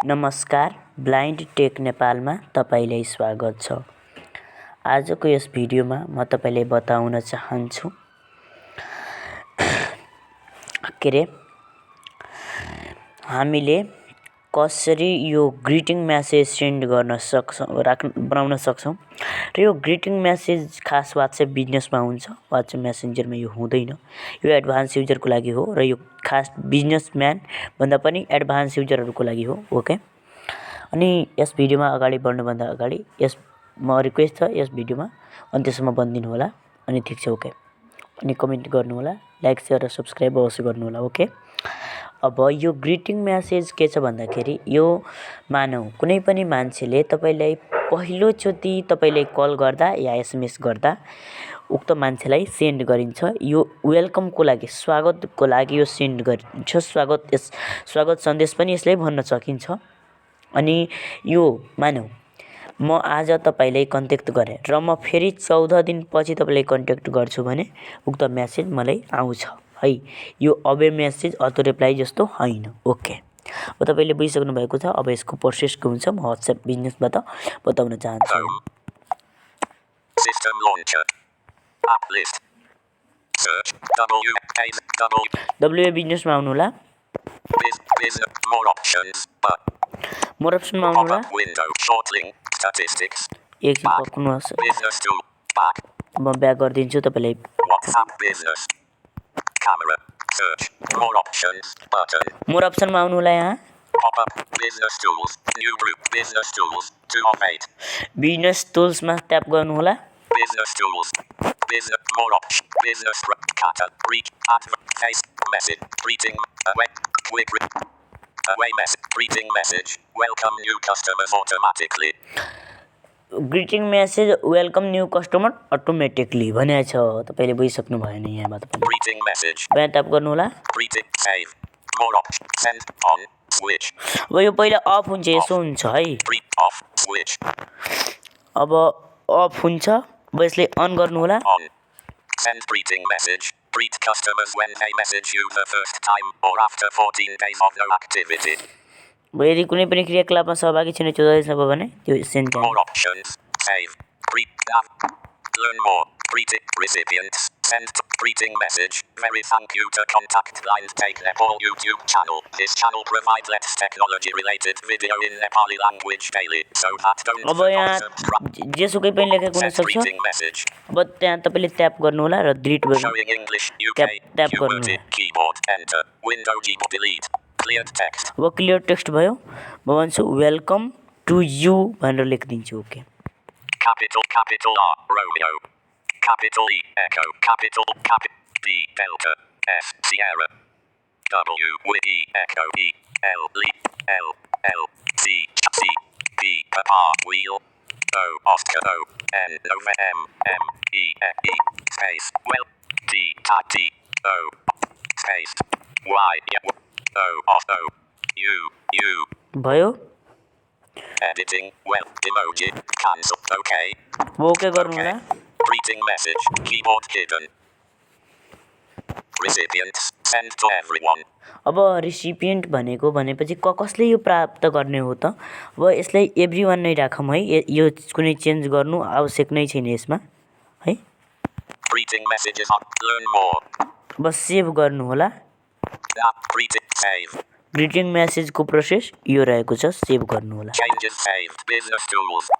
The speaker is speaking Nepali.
नमस्कार, ब्लाइन्ड टेक नेपालमा तपाईलाई स्वागत छ। आजको यस भिडियोमा म तपाईलाई बताउन चाहन्छु हामीले कसरी यो ग्रिटिङ मेसेज सेन्ड गर्न सक्छौं बनाउन सक्छौं र यो ग्रिटिङ मेसेज खास WhatsApp बिजनेसमा हुन्छ। WhatsApp मेसेन्जरमा यो हुँदैन। यो एडभान्स युजरको लागि हो र यो खास बिजनेसम्यान भन्दा पनि एडभान्स युजरहरुको लागि हो। ओके, अनि यस भिडियोमा अगाडि बढ्नुभन्दा अगाडि म रिक्वेस्ट छ यस भिडियोमा अन्त्यसम्म बन्दिनु होला। अनि ठीक छ। ओके, अनि कमेन्ट गर्नु होला, लाइक शेयर र सब्स्क्राइब अवश्य गर्नु होला। ओके, अब यो ग्रिटिङ मेसेज के छ भन्दाखेरि यो मानौ कुनै पनि मान्छेले तपाईलाई पहिलो चोटी तपाईलाई कल गर्दा या एसएमएस गर्दा उक्त मान्छेलाई सेन्ड गरिन्छ। यो वेलकमको लागि, स्वागतको लागि यो सेन्ड गरिन्छ। स्वागत सन्देश पनि यसलाई भन्न सकिन्छ। अनि यो मानौ म आज तपाईलाई कन्ट्याक्ट गरे र म फेरि 14 दिनपछि तपाईलाई कन्ट्याक्ट गर्छु भने उक्त मेसेज मलाई आउँछ है। यो अबे मेसेज अटो रिप्लाई जस्तो हैन। ओके, अब तपाईले बुझिसक्नु भएको छ। अब यसको प्रोसेस के हुन्छ म WhatsApp बिजनेसबाट बताउन चाहन्छु। System launcher app list search W बिजनेसमा आउनु होला। मोर अप्सनमा आउनु होला। विन्डो शॉर्ट लिंक स्टॅटिस्टिक्स एकछिन पर्खनुहोस्। बिजनेस टुल बैक म ब्याक गरिदिन्छु तपाईलाई। WhatsApp business camera search more options button more अप्सनमा आउनु होला। यहाँ pop up business tools new group business tools 2 of 8 business टुल्समा tap गर्नु होला। business tools business more options business kata reach advertise message greeting away quick away message greeting message welcome new customers automatically greeting message welcome new customer automatically भने छ। तपाईले बुझिसक्नु भएन। यहाँबाट पनि greeting message यहाँ ट्याप गर्नु होला। greeting save more options send on switch अब यो पहिला अफ हुन्छ, यसो हुन्छ है। off switch अब अफ हुन्छ। अब यसले अन गर्नु होला। on send greeting message greet customers when they message you the first time or after 14 days of no activity यदि कुनै पनि क्रियाकलापमा सहभागी छैन 14 दिनसम्म भने त्यो send more options save greet learn more greeting recipients send greeting message very thank you to contact lines take Nepal YouTube channel this channel provides latest technology related video in Nepali language daily so that don't अब यहाँ जेसुकै पनि लेखेको हुन सक्छ। greeting message अब त्यहाँ तपाईले ट्याप गर्नु होला र डिलिट गर्नु। showing English UK ट्याप गर्नु होला। keyboard enter window keyboard delete clear text अब क्लियर टेक्स्ट भयो। म भन्छु वेलकम टु यु भनेर लेखिदिन्छु। Okay, capital R Romeo capital E Echo capital D Delta S Sierra W E Echo E L L C P Papa Wheel O Oscar O N M E space well T T O space Y O O U भयो। editing well emoji cancel okay okay गर्नु होला। greeting message keyboard hidden recipients send to everyone अब रिसिपिएन्ट भनेको भनेपछि कसले यो प्राप्त गर्ने हो त? अब यसलाई एभ्रीवन नै राखौं है। यो कुनै चेन्ज गर्नु आवश्यक नै छैन यसमा है। greeting messages on learn more bus save गर्नु होला। greeting save ग्रिटिङ मेसेजको प्रोसेस यो रहेको छ। सेभ गर्नु होला। changes saved business tools